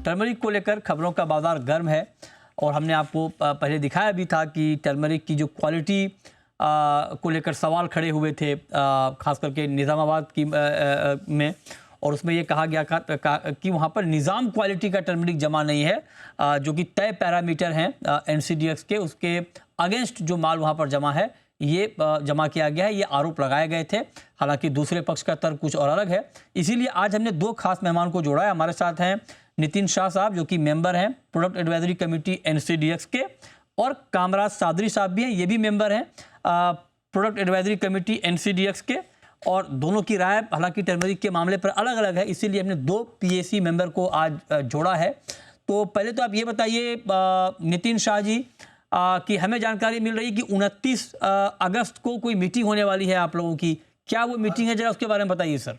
Turmeric को लेकर खबरों का बाजार गर्म है और हमने आपको पहले दिखाया भी था कि टर्मरिक की जो क्वालिटी को लेकर सवाल खड़े हुए थे, खास करके निज़ामाबाद की में, और उसमें ये कहा गया कि वहाँ पर निज़ाम क्वालिटी का टर्मरिक जमा नहीं है, जो कि तय पैरामीटर हैं NCDX के, उसके अगेंस्ट जो माल वहाँ पर जमा है ये जमा किया गया है, ये आरोप लगाए गए थे। हालांकि दूसरे पक्ष का तर्क कुछ और अलग है। इसीलिए आज हमने दो खास मेहमान को जोड़ा है। हमारे साथ हैं नितिन शाह साहब, जो कि मेंबर हैं प्रोडक्ट एडवाइजरी कमेटी NCDX के, और कामराज सादरी साहब भी हैं, ये भी मेंबर हैं प्रोडक्ट एडवाइजरी कमेटी NCDX के। और दोनों की राय हालांकि टर्मरिक के मामले पर अलग अलग है, इसीलिए हमने दो PAC मेंबर को आज जोड़ा है। तो पहले तो आप ये बताइए नितिन शाह जी कि हमें जानकारी मिल रही है कि 29 अगस्त को कोई मीटिंग होने वाली है आप लोगों की, क्या वो मीटिंग है, जरा उसके बारे में बताइए सर।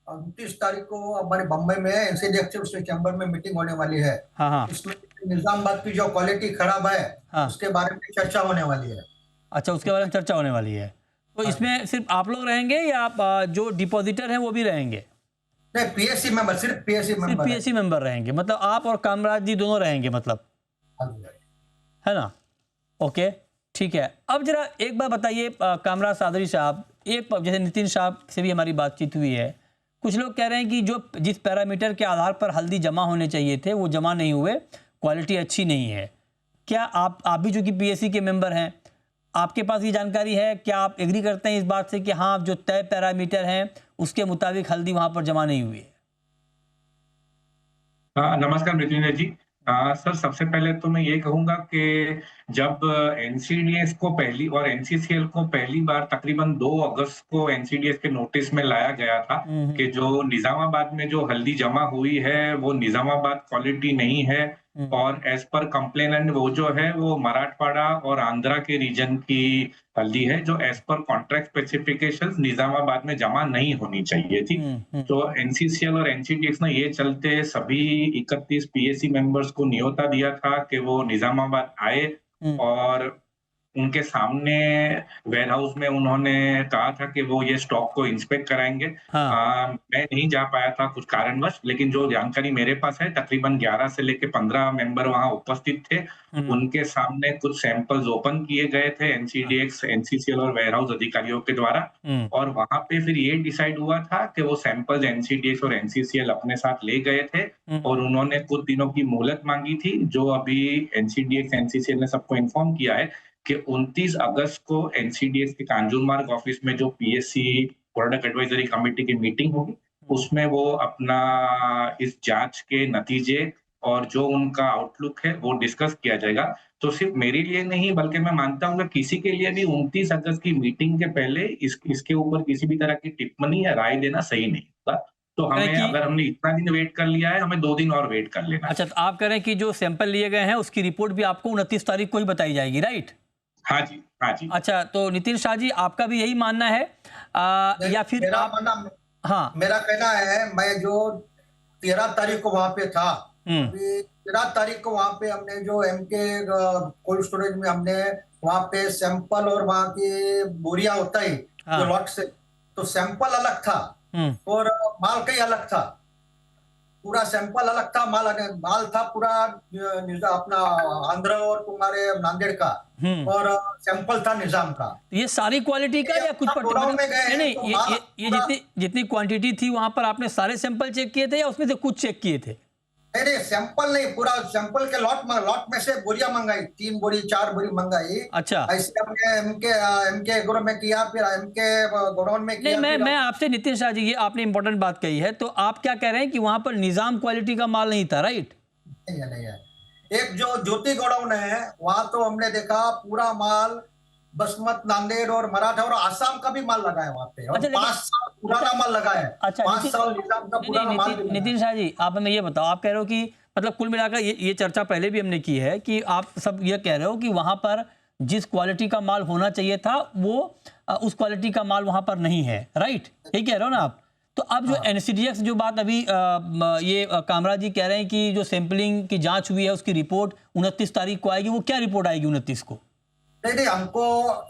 29 तारीख को हमारे बम्बई में NCDX चैम्बर में मीटिंग होने वाली है। हाँ हाँ। इसमें निजामाबाद की जो क्वालिटी खराब है, हाँ, उसके बारे में चर्चा होने वाली है। अच्छा, उसके बारे में चर्चा होने वाली है। तो हाँ, इसमें सिर्फ आप लोग रहेंगे या आप जो डिपॉजिटर हैं वो भी रहेंगे? नहीं, PAC मेंबर, सिर्फ PAC मेंबर रहेंगे, मतलब आप और कामराज जी दोनों रहेंगे, मतलब, है ना? ओके, ठीक है। अब जरा एक बात बताइए कामराज सादरी साहब, एक जैसे नितिन साहब से भी हमारी बातचीत हुई है, कुछ लोग कह रहे हैं कि जिस पैरामीटर के आधार पर हल्दी जमा होने चाहिए थे वो जमा नहीं हुए, क्वालिटी अच्छी नहीं है। क्या आप भी जो कि PAC के मेंबर हैं, आपके पास ये जानकारी है? क्या आप एग्री करते हैं इस बात से कि हाँ, जो तय पैरामीटर हैं उसके मुताबिक हल्दी वहां पर जमा नहीं हुई है? नमस्कार मृत्युंजय जी। सर, सबसे पहले तो मैं ये कहूंगा कि जब NCDX को पहली और NCCL को पहली बार तकरीबन 2 अगस्त को NCDX के नोटिस में लाया गया था कि जो निजामाबाद में जो हल्दी जमा हुई है वो निजामाबाद क्वालिटी नहीं है, और एज पर कंप्लेनेंट वो जो है वो मराठवाड़ा और आंध्रा के रीजन की हल्दी है, जो as per contract specifications Nizamabad में जमा नहीं होनी चाहिए थी। तो NCCL और NCDX ने ये चलते सभी 31 PAC मेंबर्स को न्योता दिया था कि वो निजामाबाद आए, और उनके सामने वेयर हाउस में उन्होंने कहा था कि वो ये स्टॉक को इंस्पेक्ट कराएंगे। हाँ। मैं नहीं जा पाया था कुछ कारणवश, लेकिन जो जानकारी मेरे पास है तकरीबन 11 से लेकर 15 मेंबर वहां उपस्थित थे। उनके सामने कुछ सैंपल्स ओपन किए गए थे NCDX, NCCL और वेयर हाउस अधिकारियों के द्वारा, और वहां पे फिर ये डिसाइड हुआ था कि वो सैंपल्स NCDX और NCCL अपने साथ ले गए थे, और उन्होंने कुछ दिनों की मोहलत मांगी थी, जो अभी NCDX, NCCL ने सबको इन्फॉर्म किया है कि 29 अगस्त को NCDX के कांजूरमार्ग ऑफिस में जो PAC प्रोडक्ट एडवाइजरी कमेटी की मीटिंग होगी, उसमें वो अपना इस जांच के नतीजे और जो उनका आउटलुक है वो डिस्कस किया जाएगा। तो सिर्फ मेरे लिए नहीं, बल्कि मैं मानता हूँ कि किसी के लिए भी 29 अगस्त की मीटिंग के पहले इसके ऊपर किसी भी तरह की टिप्पणी या राय देना सही नहीं होगा। तो हमें, अगर हमने इतना दिन वेट कर लिया है, हमें 2 दिन और वेट कर लेना। अच्छा, तो आप कह रहे हैं कि जो सैंपल लिए गए हैं उसकी रिपोर्ट भी आपको 29 तारीख को ही बताई जाएगी, राइट? हाँ जी, हाँ जी। अच्छा, तो नितिन शाह जी, आपका भी यही मानना है या फिर मेरा मानना, हाँ, मेरा कहना है, मैं जो 13 तारीख को वहां पे था, 13 तारीख को वहां पे हमने जो MK कोल्ड स्टोरेज में हमने वहां पे सैंपल और वहां की बोरिया होता ही जो लॉट से, तो सैंपल अलग था और माल कहीं अलग था। पूरा सैंपल अलग था, माल था पूरा अपना आंध्र और तुम्हारे नांदेड़ का, और सैंपल था निजाम का। ये सारी क्वालिटी का या कुछ नहीं, तो ये जितनी क्वांटिटी थी वहां पर आपने सारे सैंपल चेक किए थे या उसमें से कुछ चेक किए थे? नहीं, सैंपल नहीं, पूरा सैंपल के लॉट में से बोरिया मंगाई, 3 बोरी 4 बोरी मंगाई। अच्छा, ऐसे हमने MK गोडाउन में किया, फिर MK गोडाउन में किया। नहीं, मैं आपसे नितिन शाह जी, ये आपने इंपॉर्टेंट बात कही है, तो आप क्या कह रहे हैं कि वहां पर निजाम क्वालिटी का माल नहीं था, राइट? नहीं है। एक जो ज्योति गोडाउन है वहां तो हमने देखा पूरा माल बसमत, नांदेड़ और मराठा और आसाम का भी माल लगा है वहां पे, और 5 साल पुराना माल लगा है। अच्छा, 5 साल निजाम का पुराना माल। नितिन शाह जी, आप हमें ये बताओ, आप कह रहे हो कि मतलब कुल मिलाकर ये चर्चा पहले भी हमने की है कि आप सब ये कह रहे हो कि वहां पर जिस क्वालिटी का माल होना चाहिए था वो उस क्वालिटी का माल वहां पर नहीं है, राइट? यही कह रहे हो ना आप? तो अब जो NCDX जो बात अभी ये कामराज जी कह रहे हैं कि जो सैंपलिंग की जांच हुई है उसकी रिपोर्ट 29 तारीख को आएगी, वो क्या रिपोर्ट आएगी 29 को? नहीं, हमको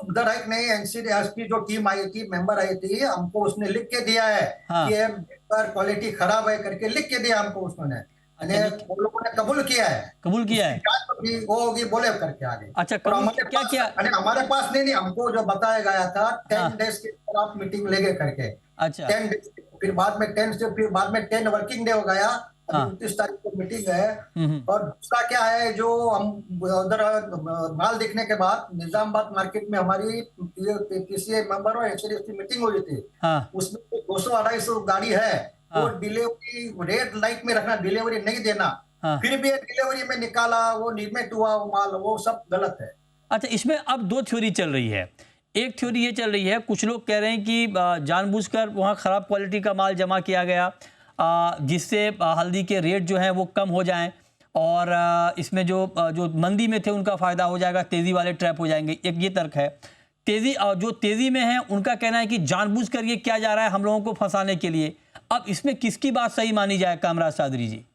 उधर है नहीं, NCDX की जो टीम आई थी, मेंबर आई थी, हमको उसने लिख के दिया है कि क्वालिटी खराब है करके लिख के दिया हमको उसने। वो लोगों ने कबूल किया है, कबूल किया है। शिकायत तो भी वो होगी बोले करके आगे। अच्छा, और कबूल हमारे क्या पास, किया? हमारे पास नहीं, हमको जो बताया गया था 10 हाँ। डेज के अंदर आप मीटिंग लेंगे करके। अच्छा। 10 डेज, फिर बाद में 10 से फिर बाद में 10 वर्किंग डे हो गया। अभी हाँ। 29 तारीख को मीटिंग है। हम्म। और दूसरा क्या है, जो हम उधर माल देखने के बाद निजामाबाद मार्केट में हमारी पीसीए मेंबर और एचडीएफसी मीटिंग हुई थी। हाँ। उसमें 200-250 गाड़ी है, वो हाँ। डिलीवरी रेड लाइट में रखना, डिलीवरी नहीं देना, हाँ। फिर भी डिलीवरी में निकाला, वो निरमित हुआ वो माल, वो सब गलत है। अच्छा, इसमें अब दो थ्योरी चल रही है। एक थ्योरी ये चल रही है, कुछ लोग कह रहे हैं कि जानबूझकर वहाँ ख़राब क्वालिटी का माल जमा किया गया, जिससे हल्दी के रेट जो हैं वो कम हो जाएं, और इसमें जो मंदी में थे उनका फ़ायदा हो जाएगा, तेज़ी वाले ट्रैप हो जाएंगे। एक ये तर्क है। जो तेज़ी में है उनका कहना है कि जानबूझकर ये किया जा रहा है हम लोगों को फंसाने के लिए। अब इसमें किसकी बात सही मानी जाए, कामराज सादरी जी?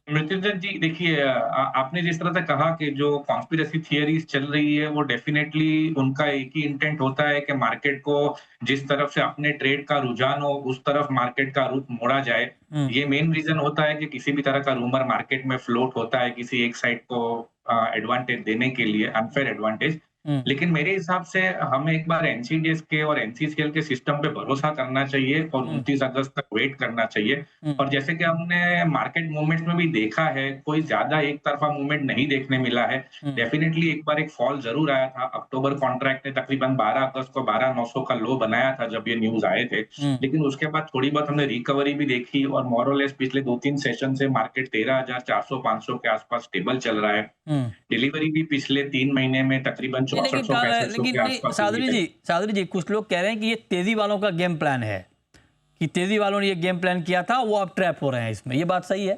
मृत्युंजय जी, देखिए, आपने जिस तरह से कहा कि जो कॉन्स्पिरेसी थियरीज चल रही है वो डेफिनेटली उनका एक ही इंटेंट होता है कि मार्केट को जिस तरफ से अपने ट्रेड का रुझान हो उस तरफ मार्केट का रुख मोड़ा जाए। ये मेन रीजन होता है कि किसी भी तरह का रूमर मार्केट में फ्लोट होता है किसी एक साइड को एडवांटेज देने के लिए, अनफेयर एडवांटेज। लेकिन मेरे हिसाब से हमें एक बार एनसीडीएस के और एनसीसीएल के सिस्टम पे भरोसा करना चाहिए और 29 अगस्त तक वेट करना चाहिए। और जैसे कि हमने मार्केट मूवमेंट्स में भी देखा है, कोई ज्यादा एक तरफा मूवमेंट नहीं देखने मिला है। डेफिनेटली एक बार एक फॉल जरूर आया था। अक्टूबर कॉन्ट्रैक्ट ने तकरीबन 12 अगस्त को 12,900 का लो बनाया था जब ये न्यूज आए थे। लेकिन उसके बाद थोड़ी बहुत हमने रिकवरी भी देखी और मोरलेस पिछले 2-3 सेशन से मार्केट 13,400-500 के आसपास स्टेबल चल रहा है। डिलीवरी भी पिछले 3 महीने में तकरीबन नहीं, लेकिन 6400-6500 के नहीं, आसपास हुई है। सादरी जी, कुछ लोग कह रहे हैं कि ये तेजी वालों का गेम प्लान है, कि तेजी वालों ने ये गेम प्लान किया था, वो अब ट्रैप हो रहे हैं इसमें। ये बात सही है?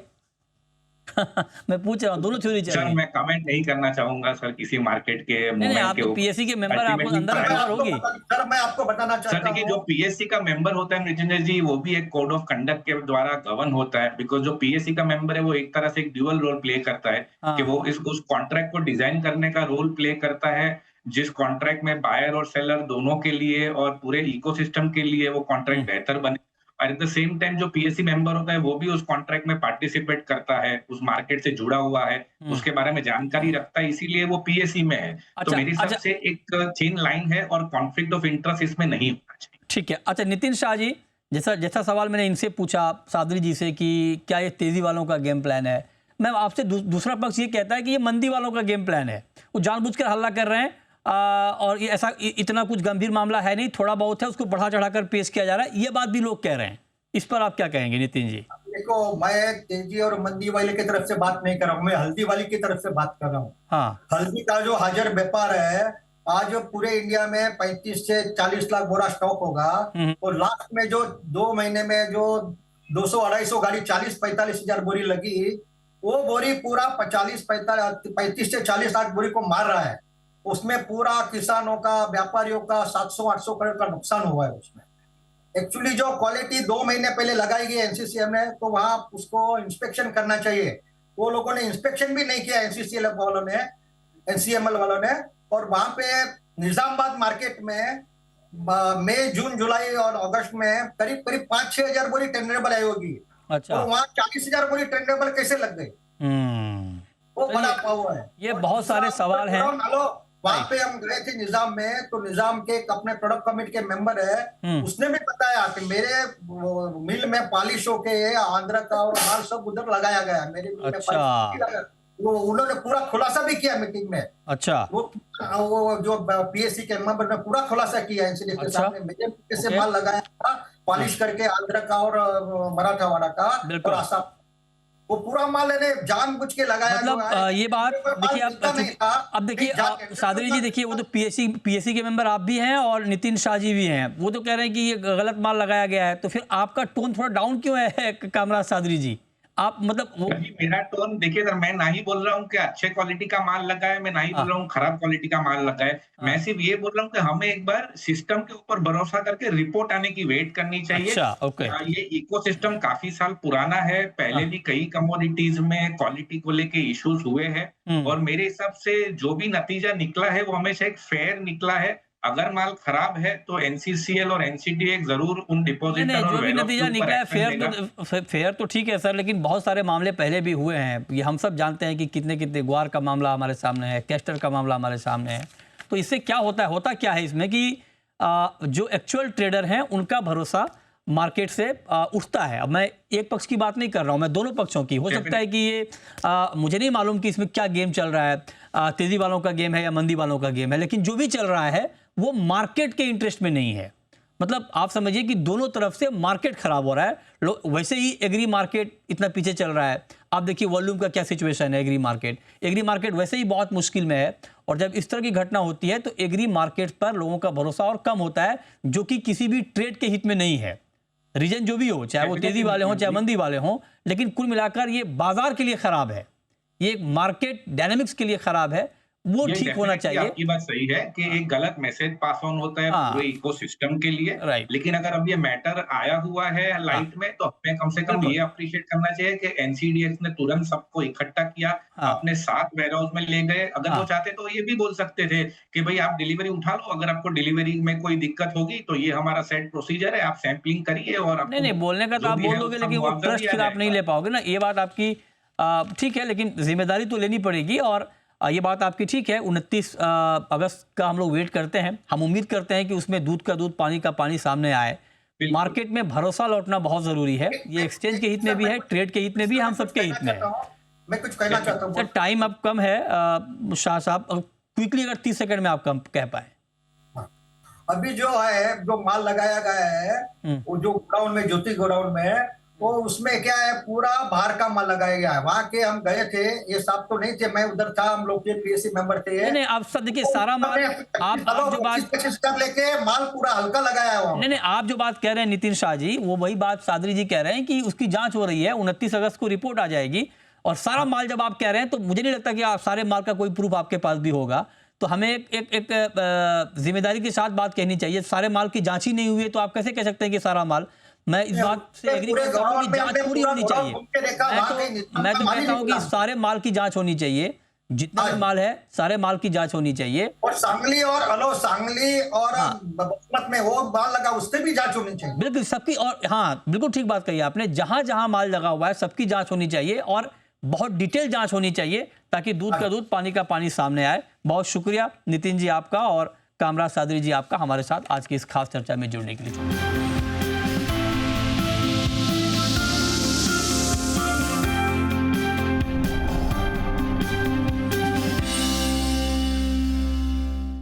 मैं पूछ रहा हूँ, दोनों थ्योरी चल सर, रही है। मैं कमेंट नहीं करना चाहूंगा सर किसी मार्केट के नहीं, मूवमेंट आप के तो ऊपर। पीएससी के मेंबर, आपको अल्टीमेटली अंदर खबर होगी। सर मैं आपको बताना सर चाहता देखिए, हूँ, जो पीएससी का मेंबर होता है मृत्युंजय जी, वो भी एक कोड ऑफ कंडक्ट के द्वारा गवर्न होता है। बिकॉज जो पीएससी का मेंबर है वो एक तरह से एक ड्यूअल रोल प्ले करता है कि हाँ। वो उस कॉन्ट्रैक्ट को डिजाइन करने का रोल प्ले करता है, जिस कॉन्ट्रैक्ट में बायर और सेलर दोनों के लिए और पूरे इकोसिस्टम के लिए वो कॉन्ट्रैक्ट बेहतर बने। और एट द सेम टाइम जो पीएससी मेंबर होता है वो भी उस कॉन्ट्रैक्ट में पार्टिसिपेट करता है, उस मार्केट से जुड़ा हुआ है, उसके बारे में जानकारी रखता है, इसीलिए वो पीएससी में है। तो अच्छा, मेरे हिसाब अच्छा, से एक चेन लाइन है और कॉन्फ्लिक्ट ऑफ इंटरेस्ट इसमें नहीं होना चाहिए। ठीक है। अच्छा, नितिन शाह जी, जैसा जैसा सवाल मैंने इनसे पूछा, सादरी जी से, कि क्या ये तेजी वालों का गेम प्लान है, मैं आपसे दूसरा पक्ष ये कहता है कि ये मंदी वालों का गेम प्लान है। वो जानबूझकर हल्ला कर रहे हैं, और ये ऐसा इतना कुछ गंभीर मामला है नहीं, थोड़ा बहुत है, उसको बढ़ा चढ़ाकर पेश किया जा रहा है, ये बात भी लोग कह रहे हैं। इस पर आप क्या कहेंगे नितिन जी? देखो, मैं तेजी और मंदी वाले की तरफ से बात नहीं कर रहा हूँ, मैं हल्दी वाली की तरफ से बात कर रहा हूँ। हाँ। हल्दी का जो हाजिर व्यापार है, आज पूरे इंडिया में 35 से 40 लाख बोरा स्टॉक होगा, और लास्ट में जो 2 महीने में जो 200-250 गाड़ी 40-45 हजार बोरी लगी, वो बोरी पूरा 35 से 40 लाख बोरी को मार रहा है। उसमें पूरा किसानों का, व्यापारियों का 700-800 करोड़ का नुकसान हुआ है उसमें। एक्चुअली जो क्वालिटी 2 महीने पहले लगाई गई एनसीसीएल में, तो वहां उसको इंस्पेक्शन करना चाहिए। वो लोगों ने इंस्पेक्शन भी नहीं किया, एनसीसीएल वालों ने, एनसीएमएल वालों ने। और वहां पे निजामाबाद मार्केट में मई, जून, जुलाई और अगस्त में करीब करीब 5-6 हजार बोरी टेंडरेबल आई होगी। अच्छा। और वहां 40 हजार बोरी टेंडरेबल कैसे लग गई? वो तो बड़ा पाव है। ये बहुत सारे सवाल हैं। वहां पे हम गए थे निजाम में, तो निजाम के अपने प्रोडक्ट कमेटी के मेंबर है, उसने भी बताया कि मेरे मिल में पॉलिश होके आंध्र का और माल सब उधर लगाया गया, मेरे मिल में पॉलिश लगा। वो उन्होंने पूरा खुलासा भी किया मीटिंग में। अच्छा। वो जो पीएससी के मेंबर ने पूरा खुलासा किया एनसीडी के सामने, मेरे कैसे माल लगाया था पॉलिश करके, आंध्र का और मराठावाड़ा का और आसाम, वो पूरा माल ने जानबूझ के लगाया। मतलब ये बात देखिए, अब देखिए सादरी जी, देखिए वो तो पीएससी के मेंबर आप भी हैं और नितिन शाह जी भी हैं, वो तो कह रहे हैं कि ये गलत माल लगाया गया है, तो फिर आपका टोन थोड़ा डाउन क्यों है कामराज सादरी जी? आप मतलब मेरा टोन देखिए सर, मैं ना ही बोल रहा हूँ कि अच्छे क्वालिटी का माल लगा है, मैं ना ही बोल रहा हूँ खराब क्वालिटी का माल लगा है। मैं सिर्फ ये बोल रहा हूँ कि हमें एक बार सिस्टम के ऊपर भरोसा करके रिपोर्ट आने की वेट करनी चाहिए। अच्छा, ओके। ये इकोसिस्टम काफी साल पुराना है, पहले भी कई कमोडिटीज में क्वालिटी को लेके इश्यूज हुए हैं, और मेरे हिसाब से जो भी नतीजा निकला है वो हमेशा एक फेयर निकला है, अगर माल खराब है तो एनसीसीएल और एनसीडीए जरूर उन डिपॉजिटर नहीं, और जो भी वेयरहाउस नतीजा के ऊपर निकला है एक्शन फेयर तो ठीक है सर, लेकिन बहुत सारे मामले पहले भी हुए हैं। ये हम सब जानते हैं कि कितने कितने ग्वार का मामला हमारे सामने है, कैस्टर का मामला हमारे सामने है। तो इससे क्या होता क्या है इसमें कि जो एक्चुअल ट्रेडर हैं उनका भरोसा मार्केट से उठता है। अब मैं एक पक्ष की बात नहीं कर रहा हूं, मैं दोनों पक्षों की। हो सकता है कि ये मुझे नहीं मालूम कि इसमें क्या गेम चल रहा है, तेजी वालों का गेम है या मंदी वालों का गेम है, लेकिन जो भी चल रहा है वो मार्केट के इंटरेस्ट में नहीं है। मतलब आप समझिए कि दोनों तरफ से मार्केट खराब हो रहा है। वैसे ही एग्री मार्केट इतना पीछे चल रहा है। आप देखिए वॉल्यूम का क्या सिचुएशन है। एग्री मार्केट वैसे ही बहुत मुश्किल में है, और जब इस तरह की घटना होती है तो एग्री मार्केट पर लोगों का भरोसा और कम होता है, जो कि किसी भी ट्रेड के हित में नहीं है। रीजन जो भी हो, चाहे वो तेजी वाले हों चाहे मंदी वाले हों, लेकिन कुल मिलाकर ये बाजार के लिए खराब है, ये मार्केट डायनेमिक्स के लिए खराब है। वो ठीक होना चाहिए। आपकी बात सही है कि एक गलत मैसेज पास ऑन होता है पूरे इकोसिस्टम के लिए, लेकिन अगर अब ये मैटर आया हुआ है लाइट में, तो हमें कम से कम ये अप्रिशिएट करना चाहिए कि एनसीडीएक्स ने तुरंत सबको इकट्ठा किया, अपने साथ वेयरहाउस में ले गए। अगर वो चाहते तो ये भी बोल सकते थे कि भाई आप डिलीवरी उठा लो, अगर आपको डिलीवरी में कोई दिक्कत होगी तो ये हमारा सेट प्रोसीजर है, आप सैंपलिंग करिए। और नहीं बोलने का तो आप बोल दोगे, लेकिन वो ट्रस्ट फिर आप नहीं ले पाओगे ना। ये बात आपकी ठीक है, लेकिन जिम्मेदारी तो लेनी पड़ेगी। और ये बात आपकी ठीक है। 29 अगस्त का हम लोग वेट करते हैं। हम उम्मीद करते हैं कि उसमें दूध का दूध पानी का पानी सामने आए। मार्केट में भरोसा लौटना बहुत जरूरी है। ये एक्सचेंज के हित में भी है, ट्रेड के हित में भी, हम सबके हित में है। मैं कुछ कहना चाहता हूँ। टाइम अब कम है शाह साहब, क्विकली अगर 30 सेकंड में आप कम कह पाए। अभी जो है, जो माल लगाया गया है वो जो गोडाउन में, ज्योति गोडाउन में, वो उसमें क्या है, पूरा बाहर का माल लगाया गया है। वहां के हम गए थे, ये साहब तो नहीं थे, मैं उधर था, हम लोग के पीएससी मेंबर थे। नहीं आप सब देखिए सारा माल आप जो बात लेके माल पूरा हल्का लगाया हुआ। नहीं आप जो बात कह रहे हैं नितिन शाह जी, वो वही बात सादरी जी कह रहे हैं कि उसकी जांच हो रही है। 29 अगस्त को रिपोर्ट आ जाएगी। और सारा माल जब आप कह रहे हैं तो मुझे नहीं लगता कि आप सारे माल का कोई प्रूफ आपके पास भी होगा। तो हमें एक जिम्मेदारी के साथ बात कहनी चाहिए। सारे माल की जांच ही नहीं हुई है तो आप कैसे कह सकते हैं कि सारा माल। मैं इस बात से एग्री करता हूं कि जांच पूरी होनी चाहिए। मैं तो कहता हूं कि सारे माल की जांच होनी चाहिए, जितना भी माल है सारे माल की जांच होनी चाहिए। और सांगली और बासमत में वो माल लगा, उससे भी जांच होनी चाहिए। बिल्कुल सबकी। और हाँ बिल्कुल ठीक बात कही आपने, जहां जहां माल लगा हुआ है सबकी जांच होनी चाहिए और बहुत डिटेल जांच होनी चाहिए, ताकि दूध का दूध पानी का पानी सामने आए। बहुत शुक्रिया नितिन जी आपका और कामराज सादरी जी आपका हमारे साथ आज की इस खास चर्चा में जुड़ने के लिए।